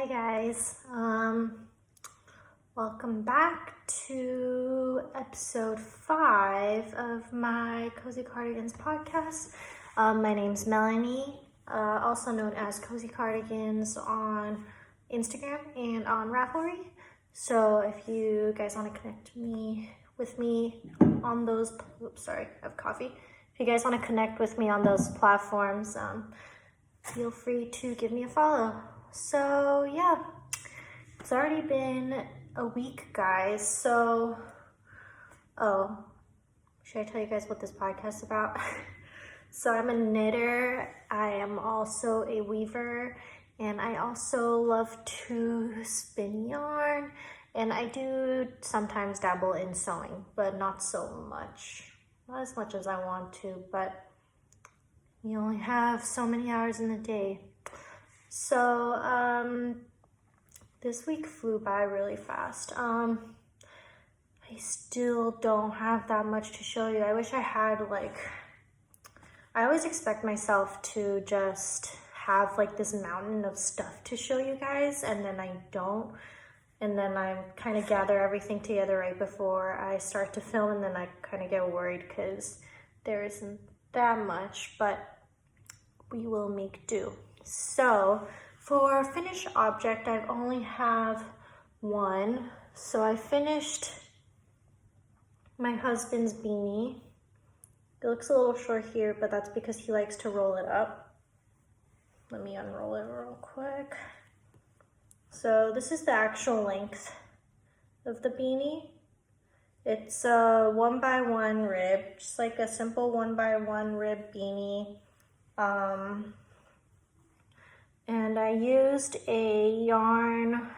Hi guys, welcome back to episode 5 of my Cozy Cardigans podcast. My name's Melanie, also known as Cozy Cardigans on Instagram and on Ravelry. So if you guys want to connect with me on those, I have coffee. If you guys want to connect with me on those platforms, feel free to give me a follow. So yeah, it's already been a week, guys. So, should I tell you guys what this podcast is about? So I'm a knitter, I am also a weaver, and I also love to spin yarn, and I do sometimes dabble in sewing, but not so much. Not as much as I want to, but you only have so many hours in the day. So, this week flew by really fast. I still don't have that much to show you. I wish I had, I always expect myself to just have this mountain of stuff to show you guys, and then I don't. And then I kind of gather everything together right before I start to film, and then I kind of get worried because there isn't that much, but we will make do. So for finished object, I only have one. So I finished my husband's beanie. It looks a little short here, but that's because he likes to roll it up. Let me unroll it real quick. So this is the actual length of the beanie. It's a 1x1 rib, just like a simple 1x1 rib beanie. And I used a yarn,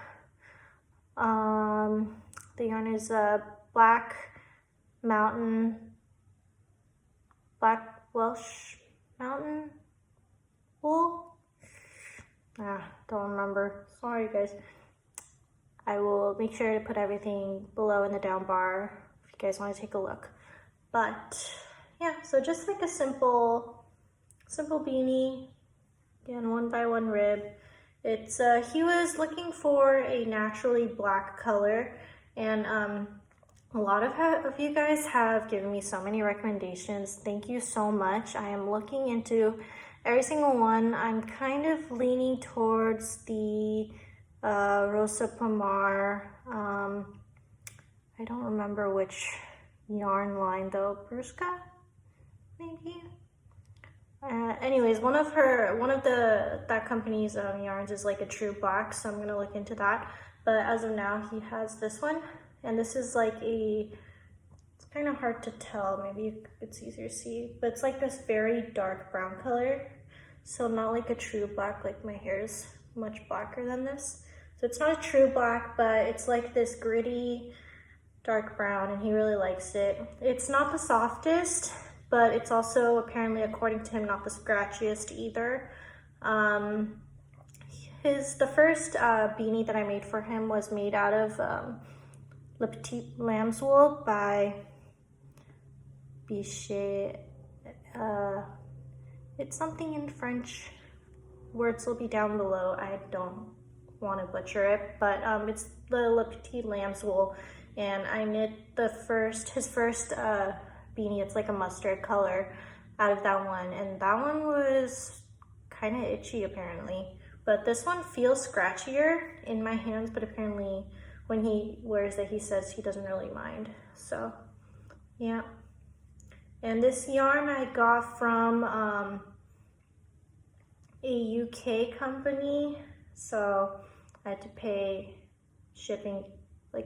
the yarn is a Black Welsh Mountain wool. Don't remember, sorry guys. I will make sure to put everything below in the down bar if you guys want to take a look. But yeah, so just like a simple beanie. Again, 1x1 rib. It's he was looking for a naturally black color, and a lot of you guys have given me so many recommendations. Thank you so much. I am looking into every single one. I'm kind of leaning towards the Rosa Pomar. I don't remember which yarn line though. Bruska, maybe. Anyways, one of that company's yarns is like a true black, so I'm gonna look into that. But as of now, he has this one, and this is it's kind of hard to tell. Maybe it's easier to see, but it's like this very dark brown color. So not like a true black, like my hair is much blacker than this. So it's not a true black, but it's like this gritty dark brown, and he really likes it. It's not the softest, but it's also apparently, according to him, not the scratchiest either. The first beanie that I made for him was made out of Petit Lambswool by Biches. It's something in French. Words will be down below. I don't want to butcher it, but it's the Petit Lambswool, and I knit his first beanie. It's like a mustard color out of that one, and that one was kind of itchy apparently, but this one feels scratchier in my hands, but apparently when he wears it, he says he doesn't really mind. So yeah, and this yarn I got from a UK company, so I had to pay shipping,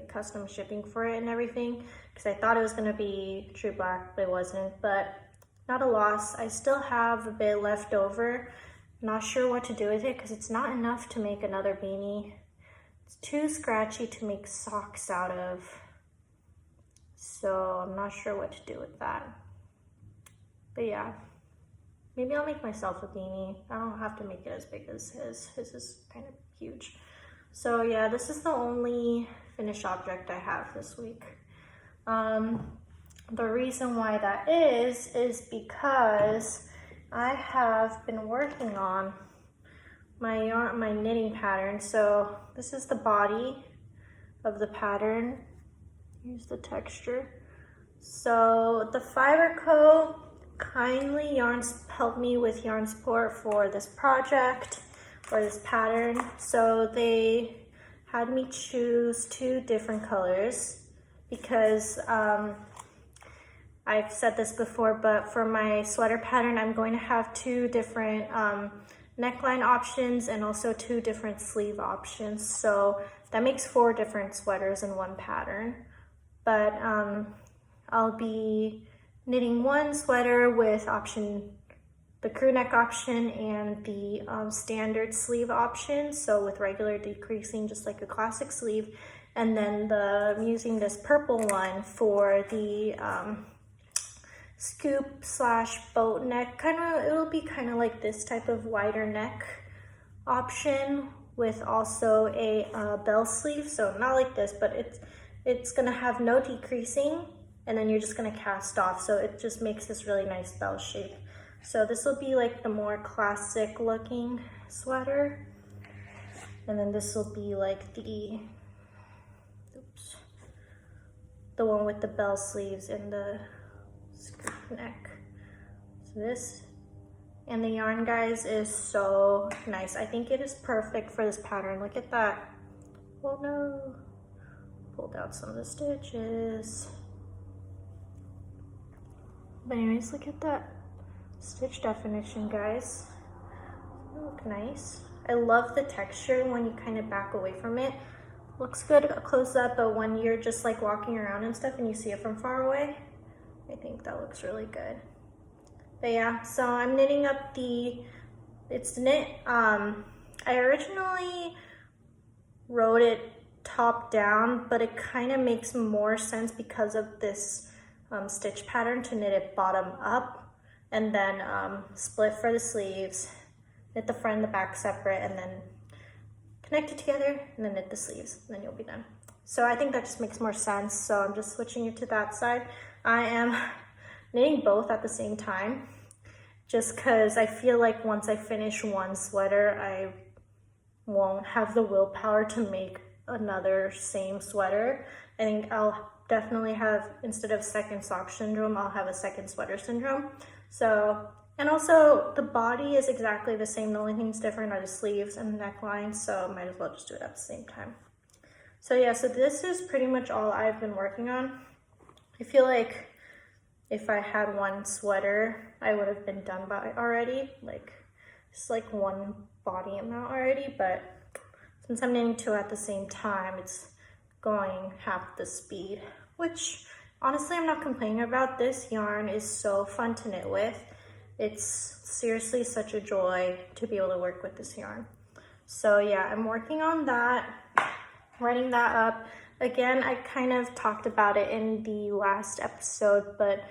custom shipping for it and everything, because I thought it was gonna be true black, but it wasn't. But not a loss. I still have a bit left over. Not sure what to do with it because it's not enough to make another beanie. It's too scratchy to make socks out of, so I'm not sure what to do with that. But yeah, maybe I'll make myself a beanie. I don't have to make it as big as his. His is kind of huge. So yeah, this is the only finished object I have this week. The reason why that is because I have been working on my knitting pattern. So this is the body of the pattern. Here's the texture. So the Fiber Co. kindly helped me with yarn support for this project, or this pattern. So they had me choose 2 different colors because I've said this before, but for my sweater pattern, I'm going to have 2 different neckline options and also 2 different sleeve options. So that makes 4 different sweaters in one pattern. But I'll be knitting one sweater with the crew neck option and the standard sleeve option. So with regular decreasing, just like a classic sleeve. And then I'm using this purple one for the scoop / boat neck. It'll be kind of like this type of wider neck option with also a bell sleeve. So not like this, but it's gonna have no decreasing, and then you're just gonna cast off. So it just makes this really nice bell shape. So this will be like the more classic looking sweater. And then this will be like the one with the bell sleeves and the scoop neck. So this, and the yarn, guys, is so nice. I think it is perfect for this pattern. Look at that. Oh no. Pulled out some of the stitches. But anyways, look at that stitch definition, guys. They look nice. I love the texture when you kind of back away from it. Looks good close up, but when you're just like walking around and stuff and you see it from far away, I think that looks really good. But yeah, so I'm knitting up it's knit. I originally wrote it top down, but it kind of makes more sense because of this stitch pattern to knit it bottom up, and then split for the sleeves, knit the front and the back separate, and then connect it together, and then knit the sleeves, and then you'll be done. So I think that just makes more sense. So I'm just switching it to that side. I am knitting both at the same time, just because I feel like once I finish one sweater, I won't have the willpower to make another same sweater. I think I'll definitely have, instead of second sock syndrome, I'll have a second sweater syndrome. So, and also the body is exactly the same. The only things different are the sleeves and the neckline, so might as well just do it at the same time. So yeah, so this is pretty much all I've been working on. I feel like if I had one sweater, I would have been done by already. Like, it's like one body amount already, but since I'm knitting 2 at the same time, it's going half the speed, which honestly I'm not complaining about. This yarn is so fun to knit with. It's seriously such a joy to be able to work with this yarn. So yeah, I'm working on that, writing that up. Again, I kind of talked about it in the last episode, but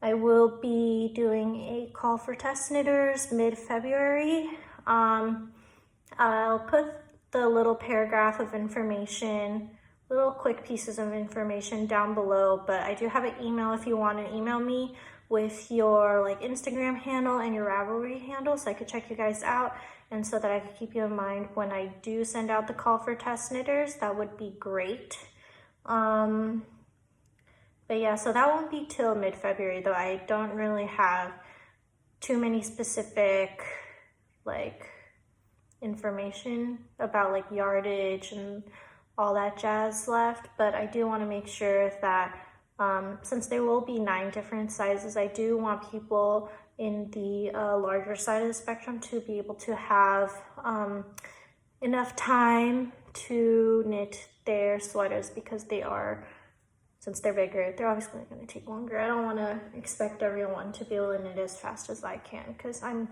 I will be doing a call for test knitters mid-February. I'll put the little paragraph of information, little quick pieces of information down below, but I do have an email if you want to email me with your like Instagram handle and your Ravelry handle, so I could check you guys out, and so that I could keep you in mind when I do send out the call for test knitters. That would be great. But yeah, so that won't be till mid-February, though. I don't really have too many specific like information about like yardage and all that jazz left, but I do want to make sure that since there will be 9 different sizes, I do want people in the larger side of the spectrum to be able to have enough time to knit their sweaters, because they are, since they're bigger, they're obviously going to take longer. I don't want to expect everyone to be able to knit as fast as I can, because I'm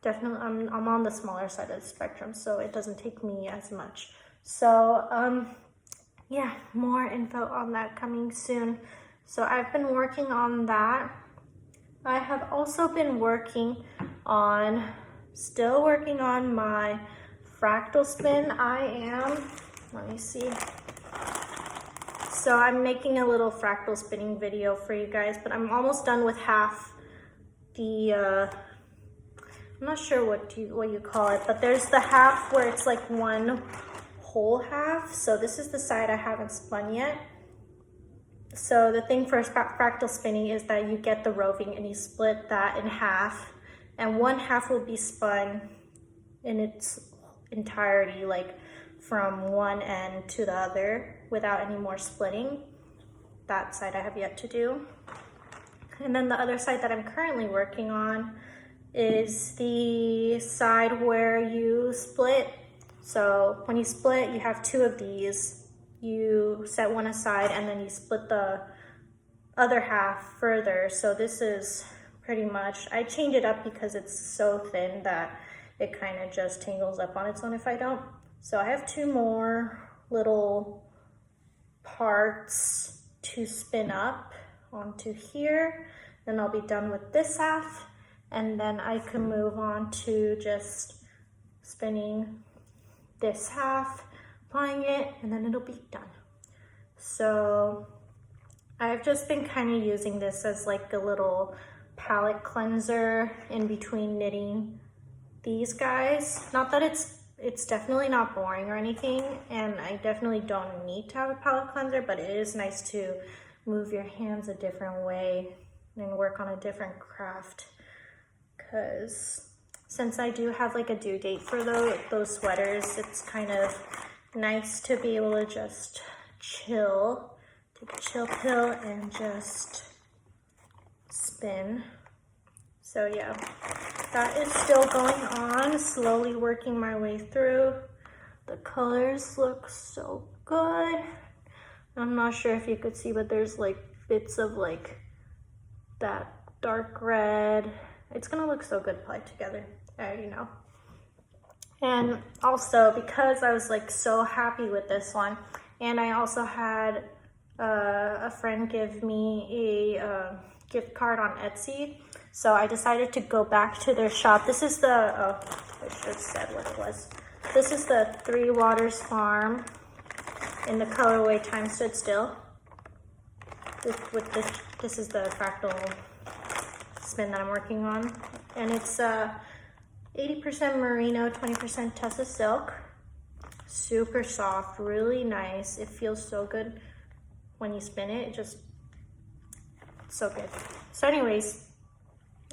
on the smaller side of the spectrum, so it doesn't take me as much. So yeah, more info on that coming soon. So I've been working on that. I have also been still working on my fractal spin. Let me see. So I'm making a little fractal spinning video for you guys, but I'm almost done with half the I'm not sure what you call it, but there's the half where it's like one whole half. So this is the side I haven't spun yet. So the thing for fractal spinning is that you get the roving and you split that in half, and one half will be spun in its entirety, like from one end to the other without any more splitting. That side I have yet to do. And then the other side that I'm currently working on is the side where you split. So when you split, you have two of these. You set one aside and then you split the other half further. So this is pretty much, I change it up because it's so thin that it kind of just tangles up on its own if I don't. So I have two more little parts to spin up onto here. Then I'll be done with this half, and then I can move on to just spinning this half, applying it, and then it'll be done. So I've just been kind of using this as like a little palette cleanser in between knitting these guys. Not that it's definitely not boring or anything, and I definitely don't need to have a palette cleanser, but it is nice to move your hands a different way and work on a different craft. Because since I do have like a due date for those sweaters, it's kind of nice to be able to just chill, take a chill pill and just spin. So yeah, that is still going on, slowly working my way through. The colors look so good. I'm not sure if you could see, but there's like bits of like that dark red. It's gonna look so good applied together, I already know. And also because I was like so happy with this one, and I also had a friend give me a gift card on Etsy, so I decided to go back to their shop. This is the, oh, I should have said what it was. This is the Three Waters Farm in the colorway Time Stood Still. This is the fractal spin that I'm working on, and it's 80% Merino, 20% Tussah Silk. Super soft, really nice. It feels so good when you spin it. It just, so good. So anyways,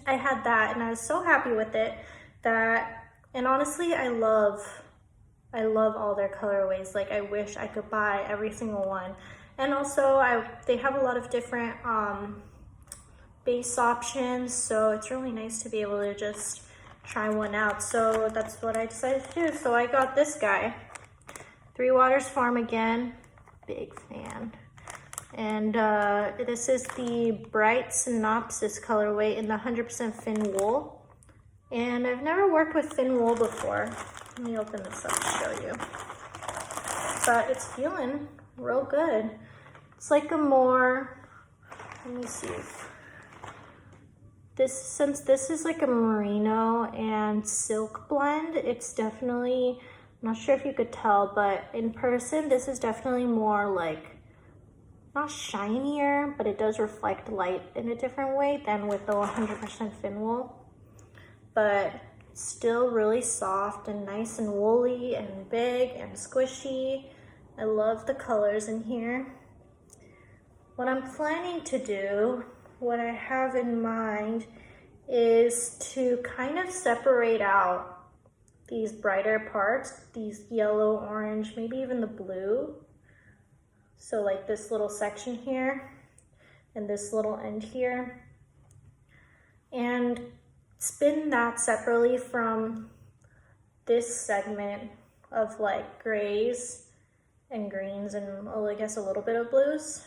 I had that and I was so happy with it that, and honestly, I love all their colorways. Like I wish I could buy every single one. And also they have a lot of different base options, so it's really nice to be able to just try one out. So that's what I decided to do. So I got this guy, Three Waters Farm again, big fan. And this is the Bright Synopsis colorway in the 100% Fin Wool. And I've never worked with Fin Wool before. Let me open this up to show you. But it's feeling real good. It's like a more, let me see. Since this is like a merino and silk blend, it's definitely, I'm not sure if you could tell, but in person, this is definitely more like, not shinier, but it does reflect light in a different way than with the 100% Fin Wool. But still really soft and nice and woolly and big and squishy. I love the colors in here. What I'm planning to do, what I have in mind, is to kind of separate out these brighter parts, these yellow, orange, maybe even the blue. So like this little section here and this little end here, and spin that separately from this segment of like grays and greens and, oh, I guess a little bit of blues.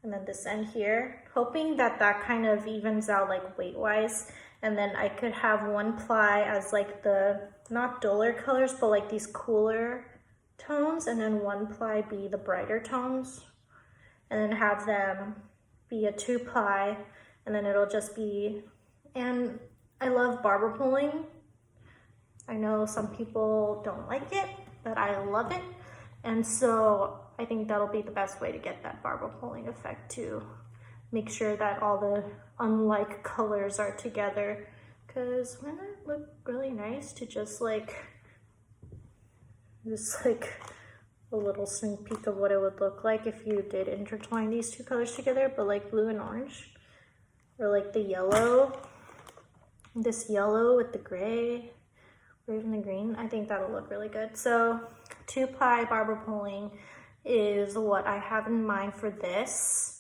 And then this end here, hoping that that kind of evens out like weight wise. And then I could have one ply as like the, not duller colors, but like these cooler tones, and then one ply be the brighter tones, and then have them be a 2-ply, and then it'll just be, and I love barber pulling. I know some people don't like it, but I love it. And so I think that'll be the best way to get that barber pulling effect, to make sure that all the unlike colors are together, because wouldn't it look really nice to just like a little sneak peek of what it would look like if you did intertwine these two colors together, but like blue and orange, or like the yellow, this yellow with the gray, or even the green. I think that'll look really good. So 2-ply barber pulling is what I have in mind for this.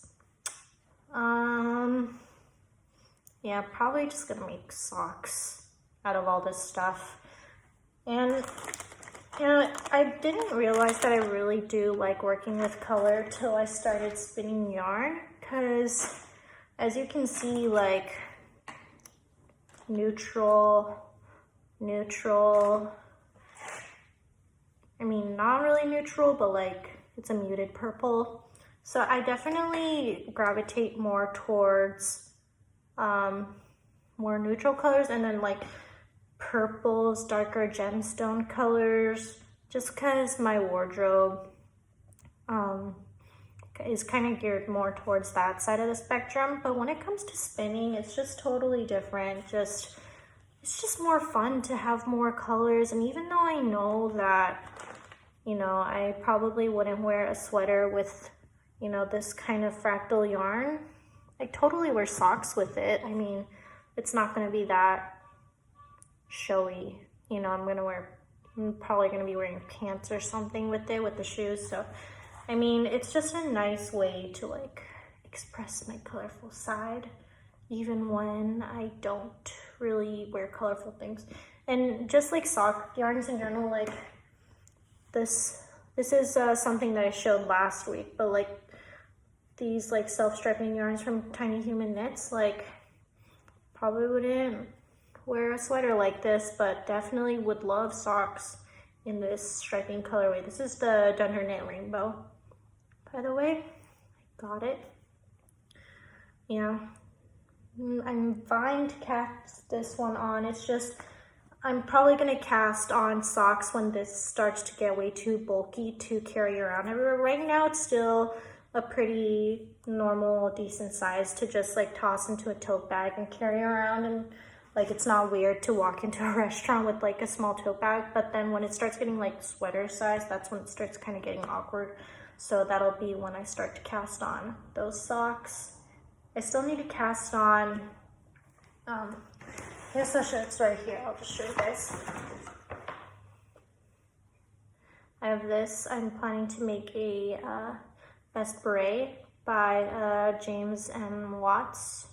Yeah, probably just gonna make socks out of all this stuff. And you know, I didn't realize that I really do like working with color till I started spinning yarn, because as you can see, like neutral, I mean, not really neutral, but like it's a muted purple. So I definitely gravitate more towards more neutral colors, and then like purples, darker gemstone colors, just because my wardrobe is kind of geared more towards that side of the spectrum. But when it comes to spinning, it's just totally different. It's just more fun to have more colors. And even though I know that, you know, I probably wouldn't wear a sweater with, you know, this kind of fractal yarn, I totally wear socks with it. I mean, it's not going to be that showy, you know. I'm probably going to be wearing pants or something with it, with the shoes. So I mean, it's just a nice way to like express my colorful side, even when I don't really wear colorful things. And just like sock yarns in general, like this is something that I showed last week, but like these like self-striping yarns from Tiny Human Knits, like probably wouldn't wear a sweater like this, but definitely would love socks in this striping colorway. This is the Done Her Knit Rainbow, by the way. I got it. Yeah, I'm fine to cast this one on. It's just, I'm probably gonna cast on socks when this starts to get way too bulky to carry around everywhere. Right now it's still a pretty normal, decent size to just like toss into a tote bag and carry around, and like it's not weird to walk into a restaurant with like a small tote bag. But then when it starts getting like sweater size, that's when it starts kind of getting awkward. So that'll be when I start to cast on those socks. I still need to cast on, here's the shirts right here. I'll just show you guys. I have this. I'm planning to make a vest beret by James M. Watts.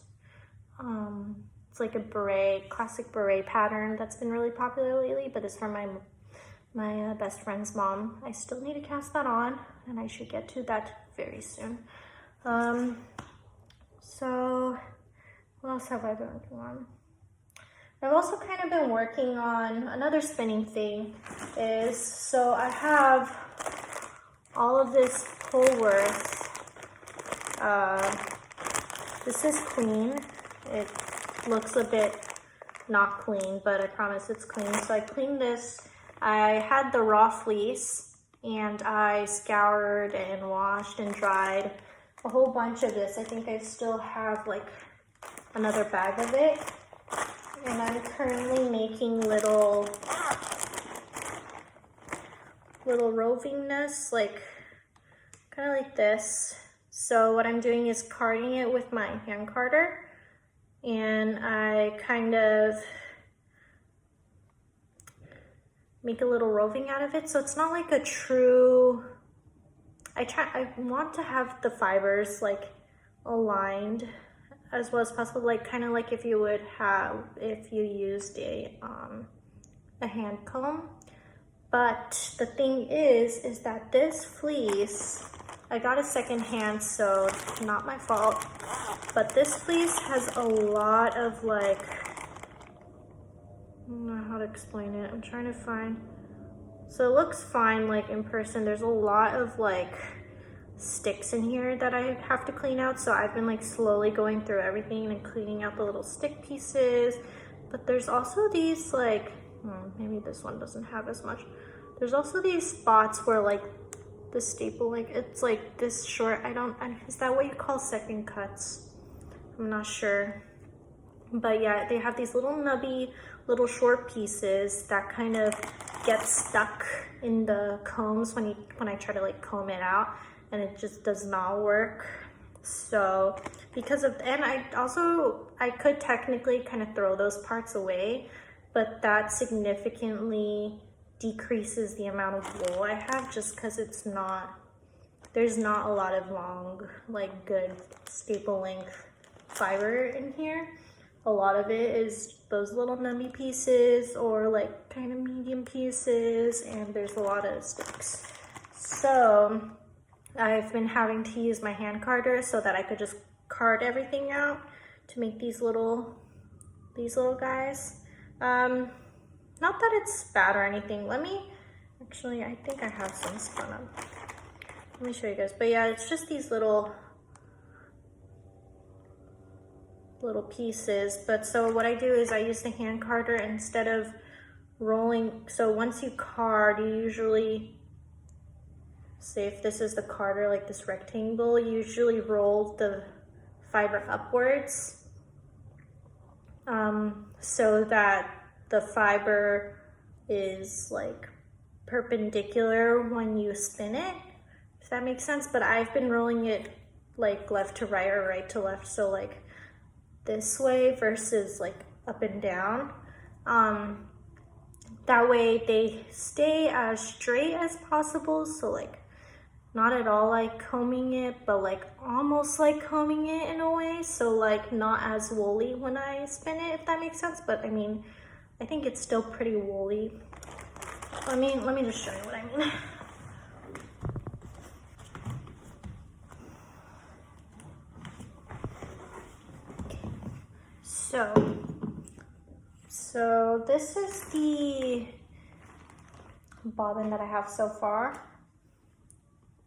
It's like a beret, classic beret pattern that's been really popular lately, but it's from my best friend's mom. I still need to cast that on, and I should get to that very soon. So what else have I been working on? I've also kind of been working on another spinning thing. So I have all of this Polworth. This is clean. It looks a bit not clean, but I promise it's clean. So I cleaned this. I had the raw fleece, and I scoured and washed and dried a whole bunch of this. I think I still have like another bag of it. And I'm currently making little roving nests, like kind of like this. So what I'm doing is carding it with my hand carder, and I kind of make a little roving out of it. So it's not like a true, I want to have the fibers like aligned as well as possible, like kind of like if you would have, if you used a hand comb. But the thing is that this fleece, I got it secondhand, so not my fault, but this fleece has a lot of like, I don't know how to explain it. I'm trying to find, so it looks fine like in person. There's a lot of like sticks in here that I have to clean out, so I've been like slowly going through everything and cleaning out the little stick pieces. But there's also these like, maybe this one doesn't have as much. There's also these spots where like the staple, like it's like this short, is that what you call second cuts? I'm not sure, But yeah, they have these little nubby, little short pieces that kind of get stuck in the combs when I try to like comb it out, and it just does not work. So because of, and I could technically kind of throw those parts away, but that significantly decreases the amount of wool I have, just because there's not a lot of long, like good staple length fiber in here. A lot of it is those little nubby pieces or like kind of medium pieces, and there's a lot of sticks. So I've been having to use my hand carder so that I could just card everything out to make these little guys. Not that it's bad or anything. Actually, I think I have some spun up. Let me show you guys. But yeah, it's just these little pieces. But so what I do is I use the hand carder instead of rolling. So once you card, you usually, say if this is the carder, like this rectangle, you usually roll the fiber upwards, so that the fiber is like perpendicular when you spin it, if that makes sense. But I've been rolling it like left to right or right to left, so like this way versus like up and down. That way they stay as straight as possible, so like not at all like combing it, but like almost like combing it in a way, so like not as woolly when I spin it, if that makes sense. But I mean, I think it's still pretty woolly. Let me just show you what I mean. So this is the bobbin that I have so far.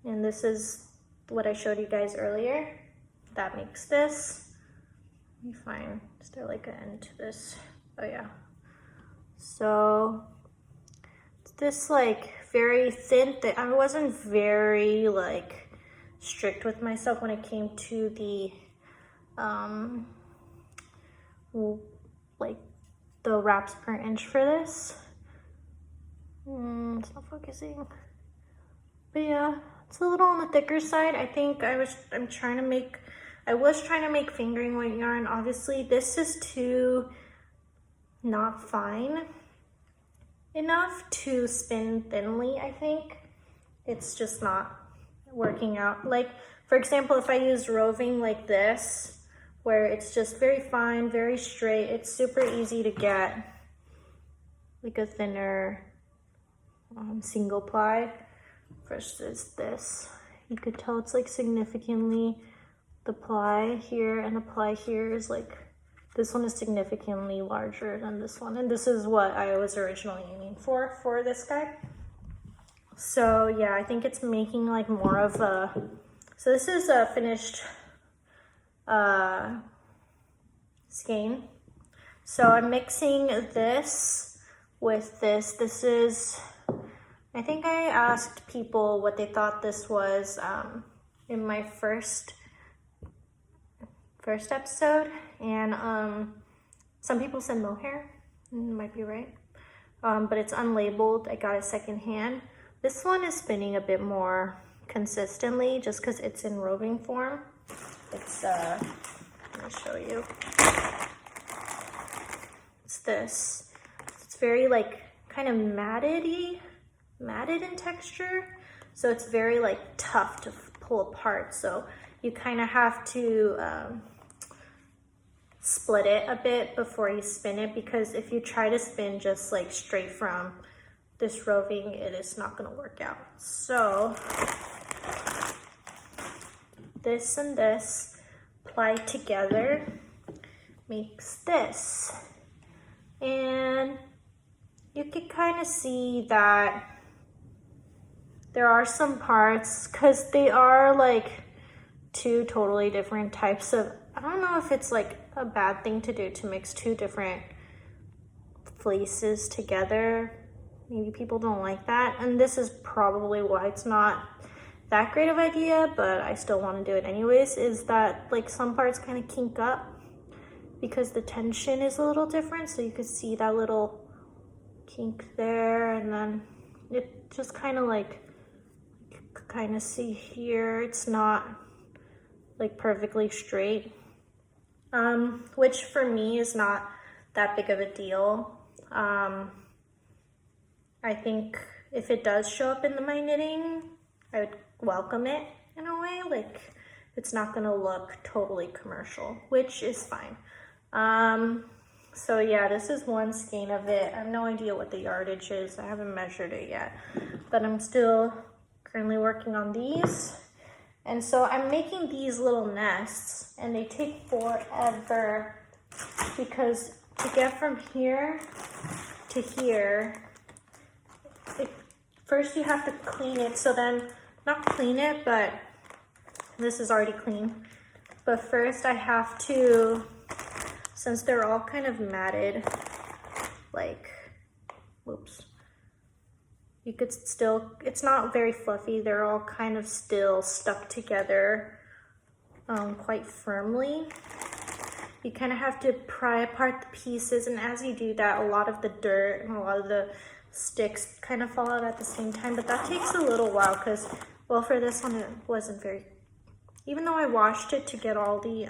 And this is what I showed you guys earlier. That makes this. Let me find, is there like an end to this? Oh yeah. So this like very thin, I wasn't very like strict with myself when it came to the like the wraps per inch for this. It's not focusing. But yeah, it's a little on the thicker side. I think I was trying to make fingering weight yarn. Obviously this is too not fine enough to spin thinly. I think it's just not working out. Like for example, if I use roving like this, where it's just very fine, very straight, it's super easy to get like a thinner single ply versus this. You could tell it's like significantly, the ply here and the ply here is like, this one is significantly larger than this one, and this is what I was originally aiming for this guy. So yeah, I think it's making like more of a, so this is a finished skein. So I'm mixing this with this. This is, I think I asked people what they thought this was in my first episode, and some people said mohair. Might be right, but it's unlabeled. I got it secondhand. This one is spinning a bit more consistently just because it's in roving form. It's let me show you. It's this. It's very like kind of matted in texture, so it's very like tough to pull apart. So you kind of have to split it a bit before you spin it, because if you try to spin just like straight from this roving, it is not going to work out. So this and this applied together makes this, and you can kind of see that there are some parts, because they are like two totally different types of, I don't know if it's like a bad thing to do to mix two different fleeces together. Maybe people don't like that, and this is probably why it's not that great of idea, but I still want to do it anyways, is that like some parts kind of kink up, because the tension is a little different. So you could see that little kink there, and then it just kind of like, kind of see here, it's not like perfectly straight, which for me is not that big of a deal. I think if it does show up in my knitting, I would welcome it in a way. Like, it's not gonna look totally commercial, which is fine. So yeah, this is one skein of it. I have no idea what the yardage is. I haven't measured it yet, but I'm still currently working on these. And so I'm making these little nests, and they take forever because to get from here to here, first you have to clean it. So then, not clean it, but this is already clean. But first I have to, since they're all kind of matted, like, whoops. You could still, it's not very fluffy. They're all kind of still stuck together quite firmly. You kind of have to pry apart the pieces, and as you do that, a lot of the dirt and a lot of the sticks kind of fall out at the same time, but that takes a little while because, well, for this one it wasn't very, even though I washed it to get all the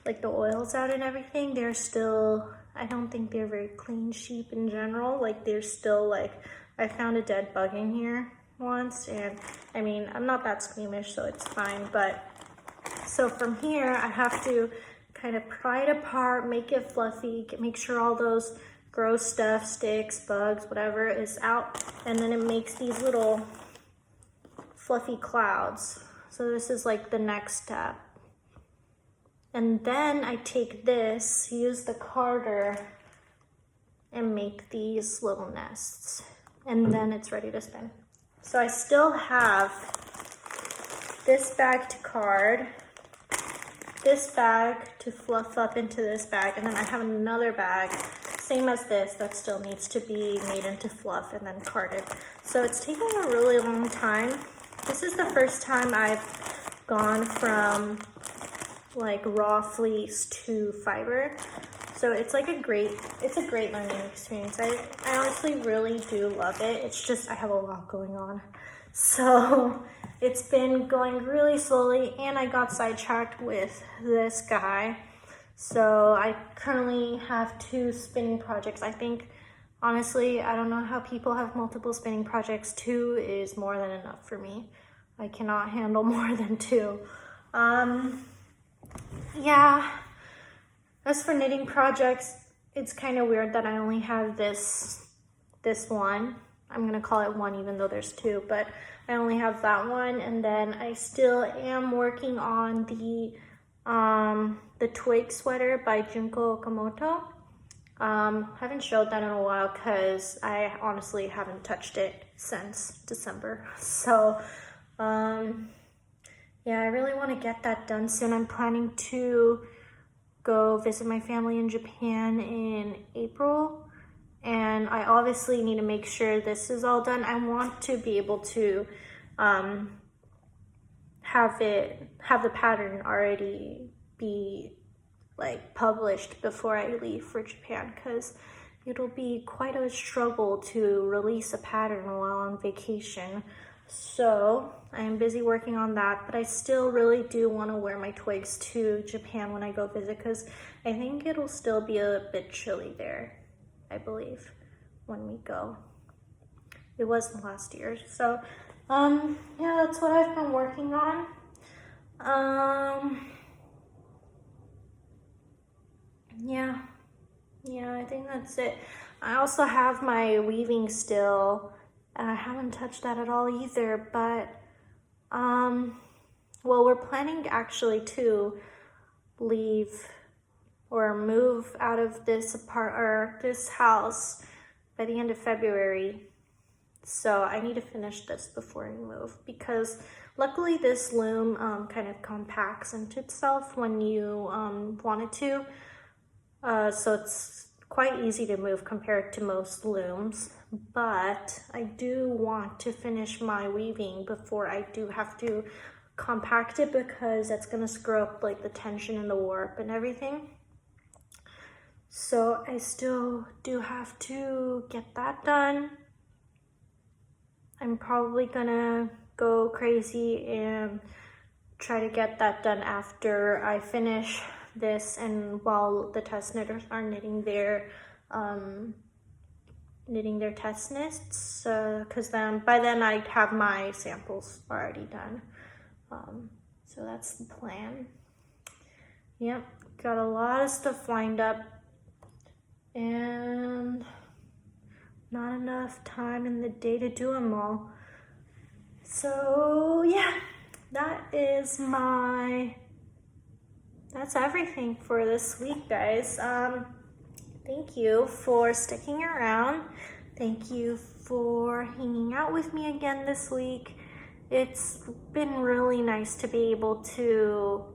like the oils out and everything, they're still, I don't think they're very clean sheep in general. Like, they're still like, I found a dead bug in here once, and I mean, I'm not that squeamish, so it's fine. But so from here I have to kind of pry it apart, make it fluffy, make sure all those gross stuff, sticks, bugs, whatever is out, and then it makes these little fluffy clouds. So this is like the next step. And then I take this, use the carder, and make these little nests. And then it's ready to spin. So I still have this bag to card, this bag to fluff up into this bag, and then I have another bag, same as this, that still needs to be made into fluff and then carded. So it's taking a really long time. This is the first time I've gone from like raw fleece to fiber. So it's like a great learning experience. I honestly really do love it. It's just I have a lot going on. So it's been going really slowly, and I got sidetracked with this guy. So I currently have 2 spinning projects. I think, honestly, I don't know how people have multiple spinning projects. 2 is more than enough for me. I cannot handle more than 2. Yeah. As for knitting projects, it's kind of weird that I only have this one. I'm gonna call it one even though there's 2, but I only have that one. And then I still am working on the twig sweater by Junko Okamoto. Haven't showed that in a while because I honestly haven't touched it since December. So yeah, I really want to get that done soon. I'm planning to go visit my family in Japan in April, and I obviously need to make sure this is all done. I want to be able to have the pattern already be like published before I leave for Japan, because it'll be quite a struggle to release a pattern while on vacation. So I am busy working on that, but I still really do want to wear my twigs to Japan when I go visit, because I think it'll still be a bit chilly there, I believe, when we go. It wasn't last year. So yeah, that's what I've been working on. Yeah, I think that's it. I also have my weaving still. I haven't touched that at all either, but well, we're planning actually to leave or move out of this this house by the end of February. So I need to finish this before I move, because luckily this loom kind of compacts into itself when you want it to. So it's quite easy to move compared to most looms, but I do want to finish my weaving before I do have to compact it, because that's going to screw up like the tension and the warp and everything. So I still do have to get that done. I'm probably gonna go crazy and try to get that done after I finish this and while the test knitters are knitting their test knits, because then by then I'd have my samples already done. So that's the plan. Yep, got a lot of stuff lined up and not enough time in the day to do them all. So yeah, that's everything for this week, guys. Thank you for sticking around. Thank you for hanging out with me again this week. It's been really nice to be able to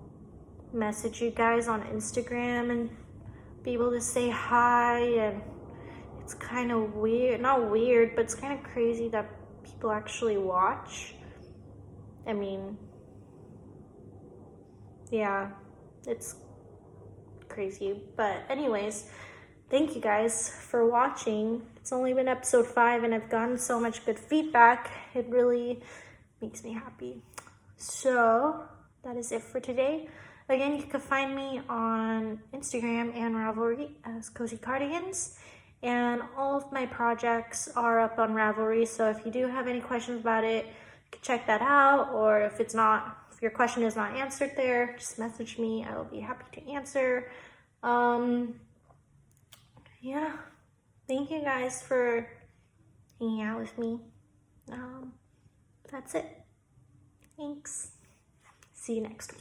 message you guys on Instagram and be able to say hi, and it's kind of weird, not weird, but it's kind of crazy that people actually watch. I mean, yeah, it's crazy, but anyways, thank you guys for watching. It's only been episode 5 and I've gotten so much good feedback. It really makes me happy. So that is it for today. Again, you can find me on Instagram and Ravelry as Cozy Cardigans, and all of my projects are up on Ravelry, so if you do have any questions about it, you can check that out, or if your question is not answered there, just message me. I will be happy to answer. Yeah, thank you guys for hanging out with me. That's it. Thanks. See you next week.